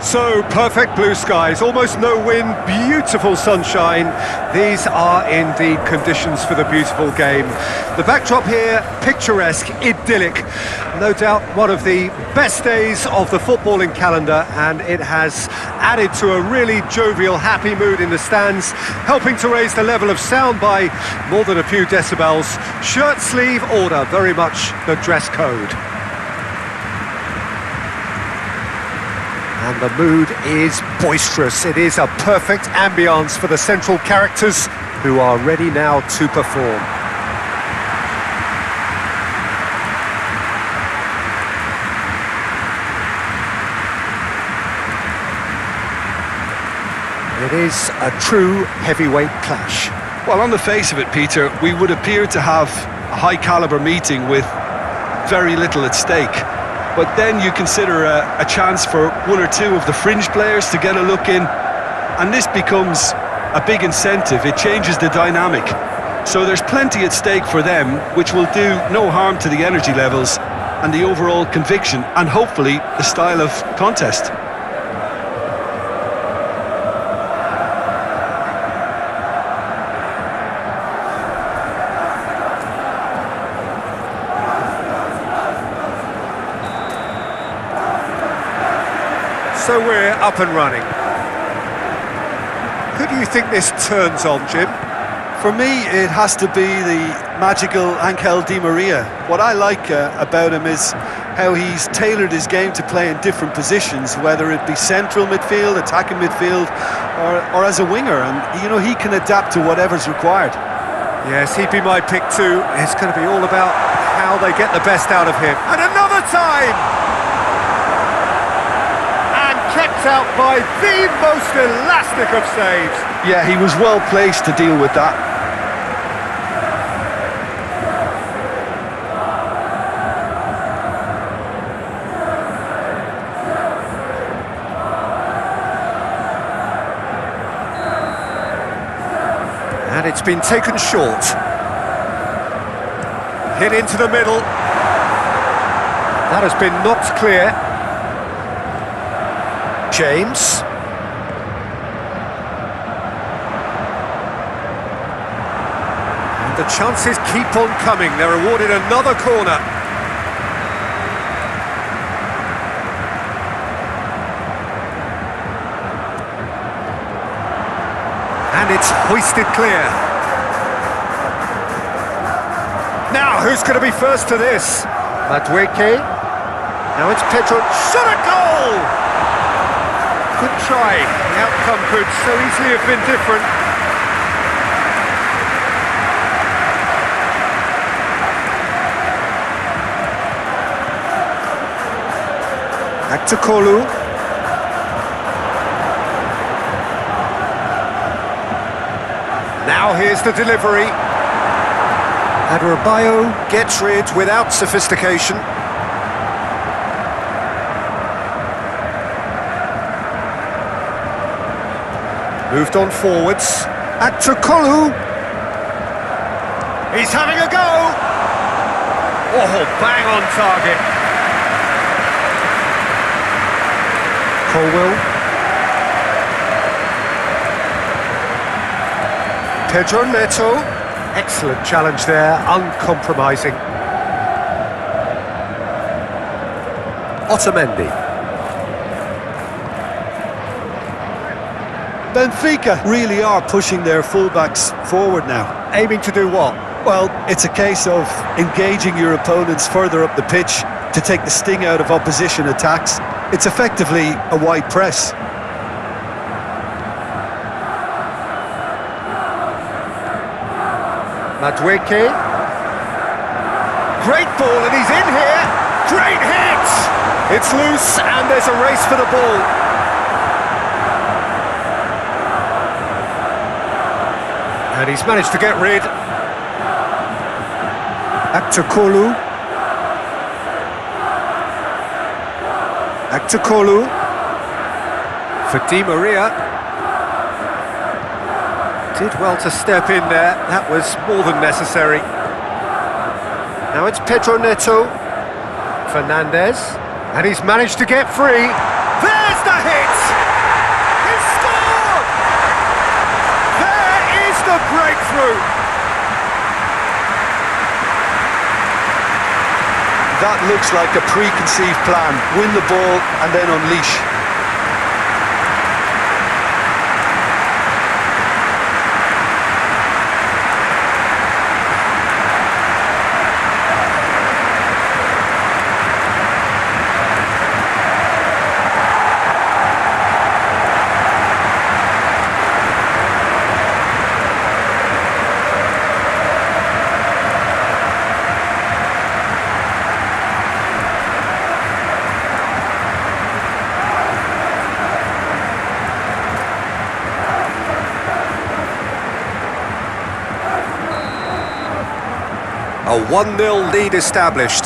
So, perfect blue skies, almost no wind, beautiful sunshine. These are indeed conditions for the beautiful game. The backdrop here, picturesque, idyllic. No doubt one of the best days of the footballing calendar, and it has added to a really jovial, happy mood in the stands, helping to raise the level of sound by more than a few decibels. Shirt sleeve order, very much the dress code. And the mood is boisterous. It is a perfect ambience for the central characters who are ready now to perform. It is a true heavyweight clash. Well, on the face of it, Peter, we would appear to have a high-caliber meeting with very little at stake. But then you consider a chance for one or two of the fringe players to get a look in, and this becomes a big incentive. It changes the dynamic. So there's plenty at stake for them, which will do no harm to the energy levels and the overall conviction, and hopefully the style of contest. So we're up and running. Who do you think this turns on, Jim? For me, it has to be the magical Angel Di Maria. What I like about him is how he's tailored his game to play in different positions, whether it be central midfield, attacking midfield, or as a winger. And, you know, he can adapt to whatever's required. Yes, he'd be my pick too. It's going to be all about how they get the best out of him. And another time! Kept out by the most elastic of saves. Yeah, he was well placed to deal with that. And it's been taken short. Hit into the middle. That has been knocked clear. James. And the chances keep on coming. They're awarded another corner. And it's hoisted clear. Now, who's going to be first to this? Madueke. Now it's Pedro. Shot a goal! Good try. The outcome could so easily have been different. Back to Kolu. Now here's the delivery. Adebayo gets rid without sophistication. Moved on forwards. Back to Kolu. He's having a go. Oh, bang on target. Colwell. Pedro Neto. Excellent challenge there, uncompromising. Otamendi. Benfica really are pushing their fullbacks forward now. Aiming to do what? Well, it's a case of engaging your opponents further up the pitch to take the sting out of opposition attacks. It's effectively a wide press. Madueke. Great ball, and he's in here. Great hit! It's loose, and there's a race for the ball. And he's managed to get rid. Back to Kolu. Back to Kolu. For Di Maria. Did well to step in there. That was more than necessary. Now it's Pedro Neto. Fernandez. And he's managed to get free. There's the hit! the breakthrough! That looks like a preconceived plan. Win the ball and then unleash. A 1-0 lead established.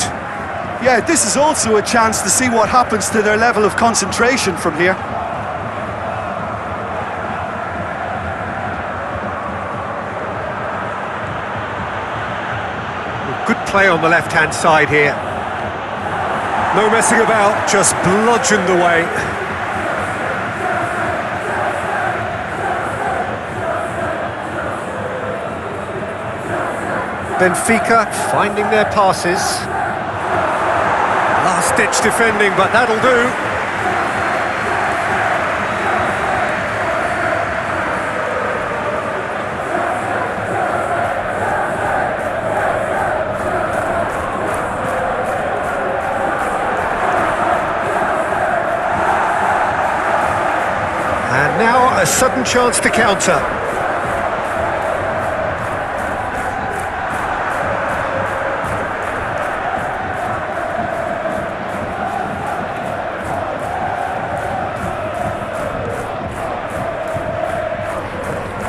Yeah, this is also a chance to see what happens to their level of concentration from here. Good play on the left-hand side here. No messing about, just bludgeoned away. Benfica finding their passes. Last-ditch defending, but that'll do. And now a sudden chance to counter.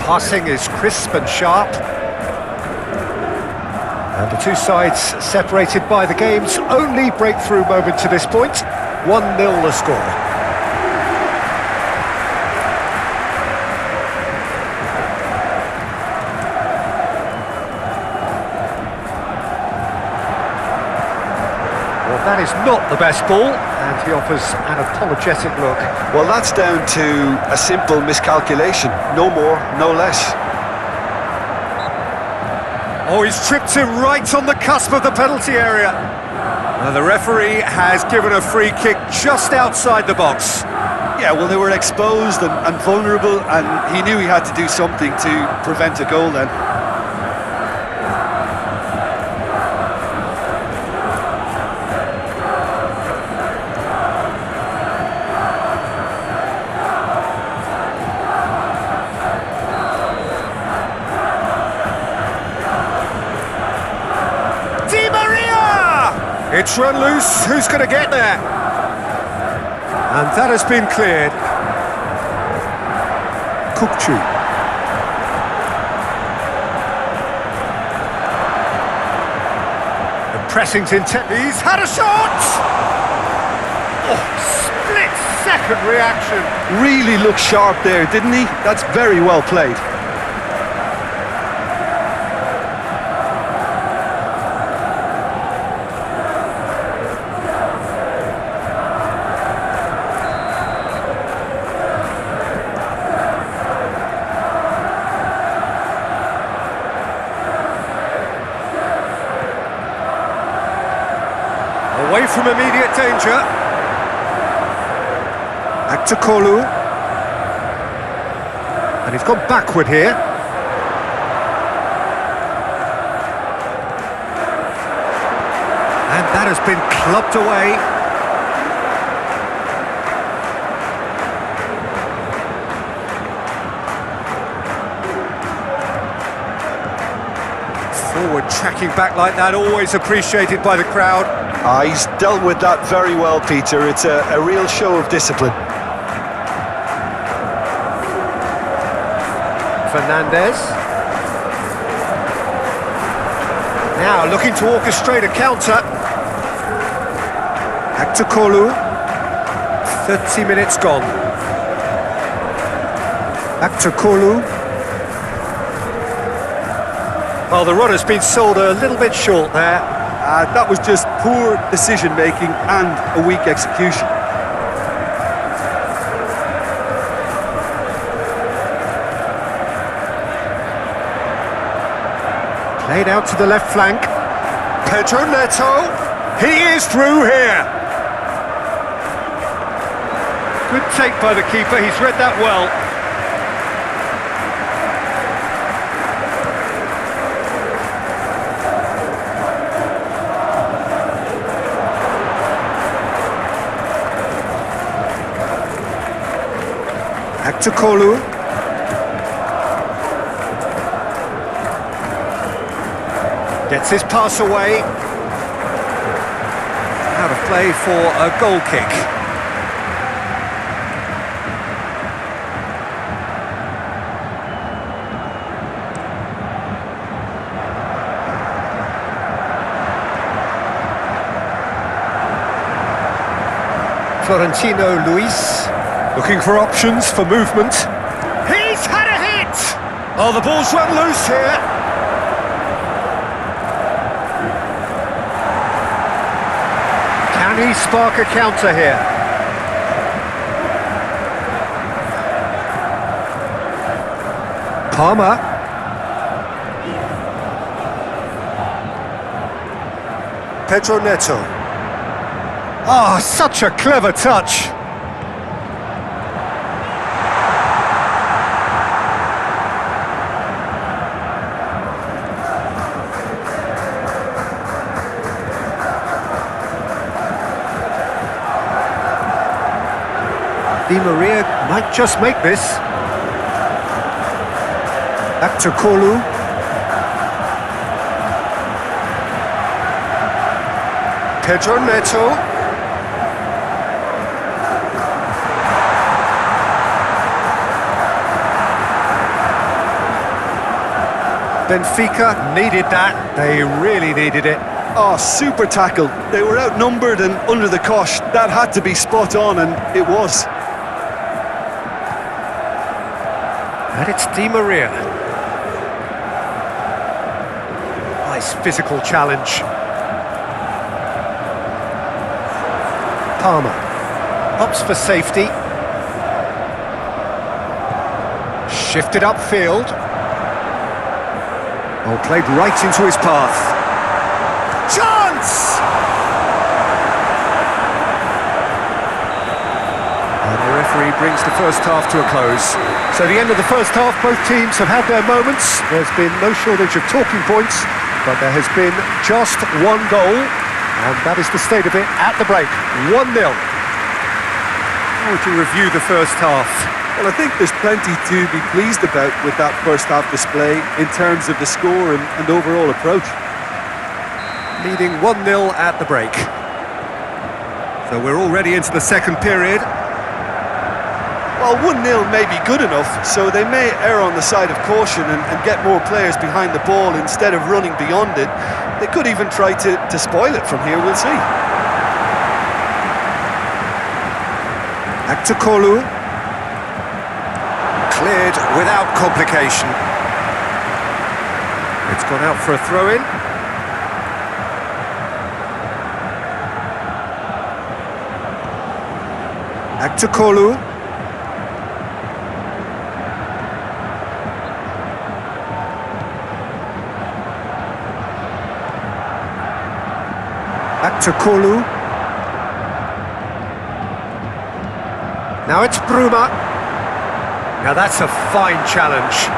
Passing is crisp and sharp. And the two sides separated by the game's only breakthrough moment to this point. 1-0 the score. Well, that is not the best ball, and he offers an apologetic look. Well, that's down to a simple miscalculation. No more, no less. Oh, he's tripped him right on the cusp of the penalty area. And the referee has given a free kick just outside the box. Yeah, well, they were exposed and vulnerable, and he knew he had to do something to prevent a goal then. It's run loose, who's going to get there? And that has been cleared. Kukcu. The pressing's intent. He's had a shot! Oh, split-second reaction. Really looked sharp there, didn't he? That's very well played. Away from immediate danger. Back to Kolu. And he's gone backward here. And that has been clubbed away. Forward tracking back like that, always appreciated by the crowd. He's dealt with that very well, Peter. It's a real show of discipline. Fernandez. Now looking to orchestrate a counter. Back to Kolu. 30 minutes gone. Back to Kolu. Well, the run has been sold a little bit short there. That was just poor decision-making and a weak execution. Played out to the left flank. Pedro Neto. He is through here. Good take by the keeper, he's read that well. Aktukolu. Gets his pass away. Out of play for a goal kick. Florentino Luis looking for options for movement. He's had a hit! Oh, the ball's run loose here. Can he spark a counter here? Palmer. Pedro Neto. Oh, such a clever touch. Di Maria might just make this. Back to Kolu. Pedro Neto. Benfica needed that. They really needed it. Oh, super tackle. They were outnumbered and under the cosh. That had to be spot on, and it was. And it's Di Maria. Nice physical challenge. Palmer opts for safety. Shifted upfield. Oh, played right into his path. Chance! And the referee brings the first half to a close. So the end of the first half, both teams have had their moments. There's been no shortage of talking points, but there has been just one goal, and that is the state of it at the break. 1-0. How would you review the first half? Well, I think there's plenty to be pleased about with that first half display in terms of the score and overall approach. Leading 1-0 at the break. So we're already into the second period. Well, 1-0 may be good enough, so they may err on the side of caution and get more players behind the ball instead of running beyond it. They could even try to spoil it from here, we'll see. Aktukolu. Cleared without complication. It's gone out for a throw-in. Aktukolu. Aktukolu. Now it's Bruma. Now that's a fine challenge.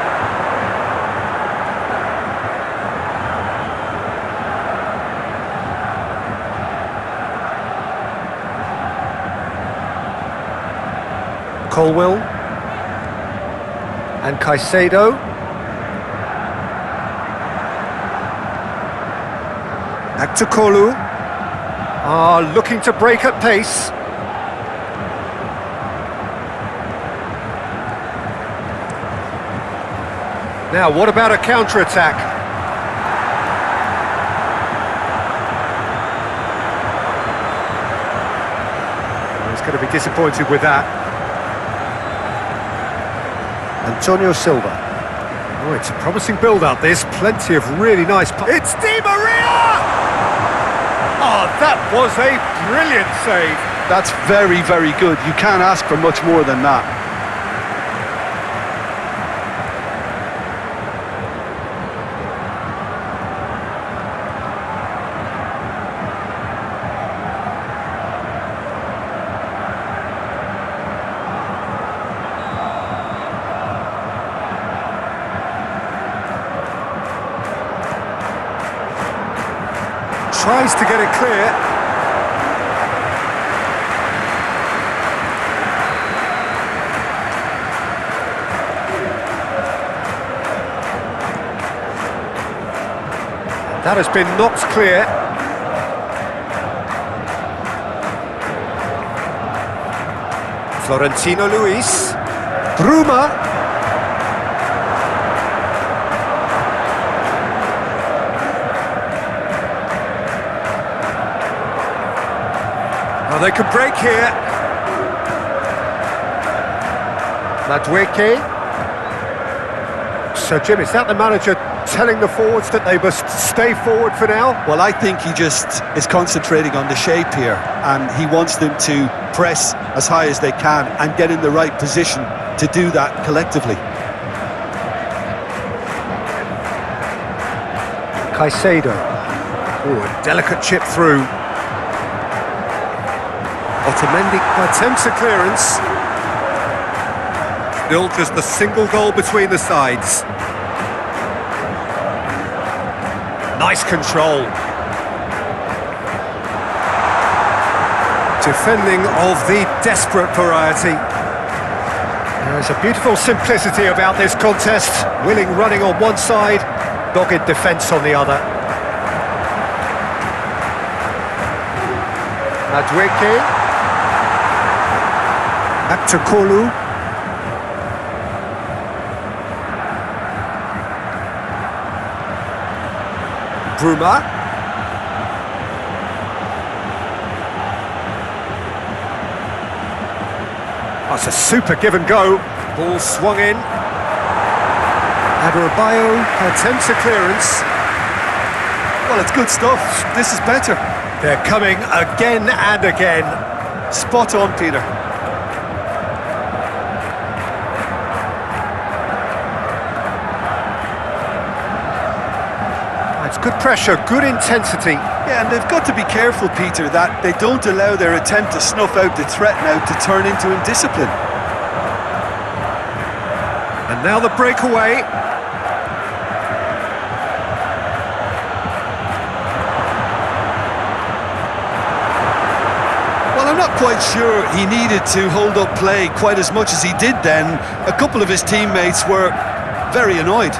Colwell. And Caicedo. Aktukolu. Looking to break at pace. Now, what about a counter-attack? He's going to be disappointed with that. Antonio Silva. Oh, it's a promising build-up. There's plenty of really nice... It's Di Maria! Oh, that was a brilliant save. That's very, very good. You can't ask for much more than that. tries to get it clear. That has been knocked clear. Florentino Luis. Bruma. Well, they could break here. Madueke. So, Jim, is that the manager telling the forwards that they must stay forward for now? Well, I think he just is concentrating on the shape here, and he wants them to press as high as they can and get in the right position to do that collectively. Caicedo. Oh, a delicate chip through. Otamendi attempts a clearance. Still just a single goal between the sides. Nice control. Defending of the desperate variety. There's a beautiful simplicity about this contest. Willing running on one side, dogged defence on the other. Madueke. Back to Kolu. Bruma. That's a super give and go. Ball swung in. Adebayo attempts a clearance. Well, it's good stuff. This is better. They're coming again and again. Spot on, Peter. It's good pressure, good intensity. Yeah, and they've got to be careful, Peter, that they don't allow their attempt to snuff out the threat now to turn into indiscipline. And now the breakaway. Well, I'm not quite sure he needed to hold up play quite as much as he did then. A couple of his teammates were very annoyed.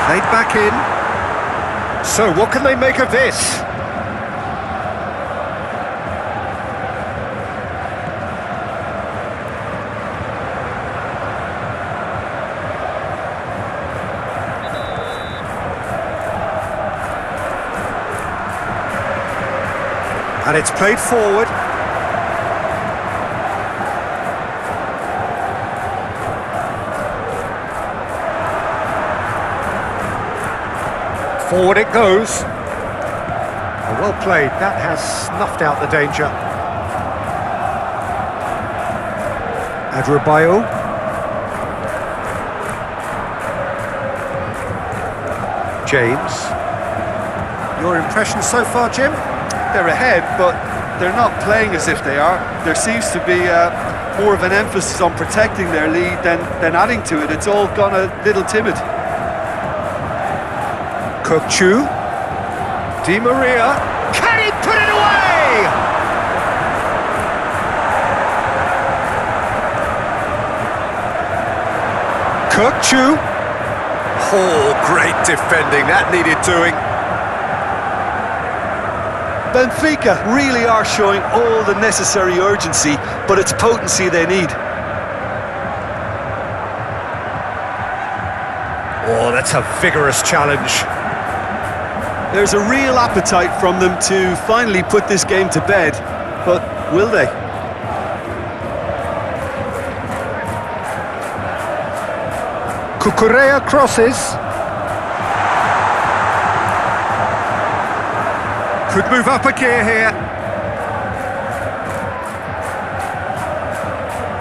Played back in. So what can they make of this? And it's played forward. Forward it goes. Well played, that has snuffed out the danger. Adebayo. James. Your impression so far, Jim? They're ahead, but they're not playing as if they are. There seems to be more of an emphasis on protecting their lead than adding to it. It's all gone a little timid. Kokchu. Di Maria. Can he put it away? Kokchu. Oh, great defending. That needed doing. Benfica really are showing all the necessary urgency, but it's potency they need. Oh, that's a vigorous challenge. There's a real appetite from them to finally put this game to bed, but will they? Cucurella crosses. Could move up a gear here.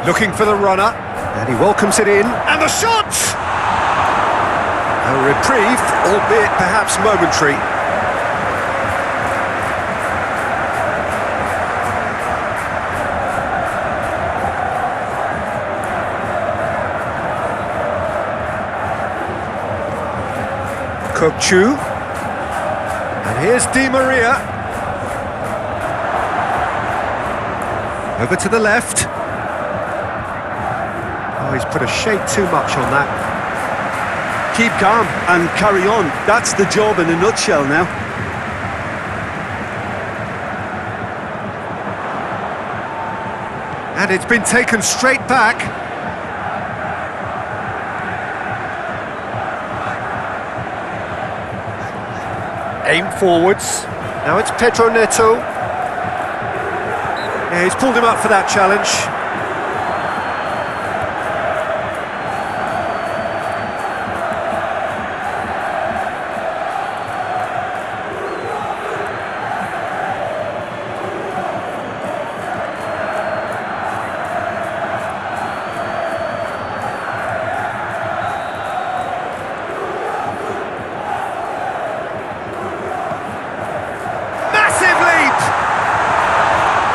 Looking for the runner. And he welcomes it in. And the shot! A reprieve, albeit perhaps momentary. Kokchu. Here's Di Maria. Over to the left. Oh, he's put a shade too much on that. Keep calm and carry on. That's the job in a nutshell now. And it's been taken straight back. Aim forwards. Now it's Pedro Neto. Yeah, he's pulled him up for that challenge.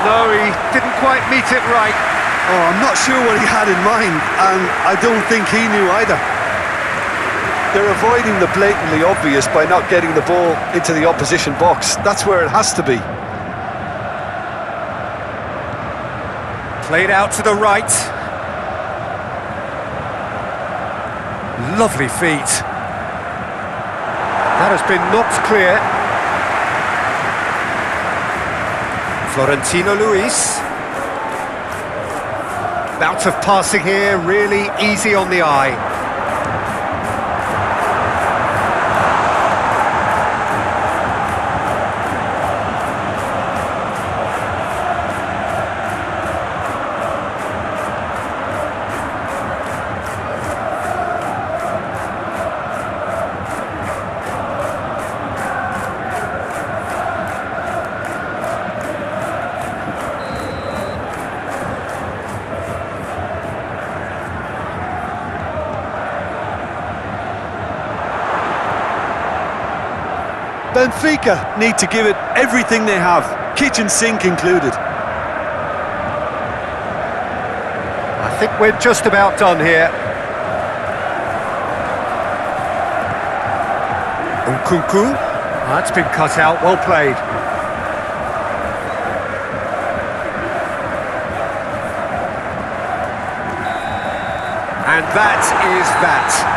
No, he didn't quite meet it right. Oh, I'm not sure what he had in mind, and I don't think he knew either. They're avoiding the blatantly obvious by not getting the ball into the opposition box. That's where it has to be. Played out to the right. Lovely feet. That has been knocked clear. Florentino Luis. Bout of passing here, really easy on the eye. Benfica need to give it everything they have, kitchen sink included. I think we're just about done here. Nkunku. That's been cut out, well played. And that is that.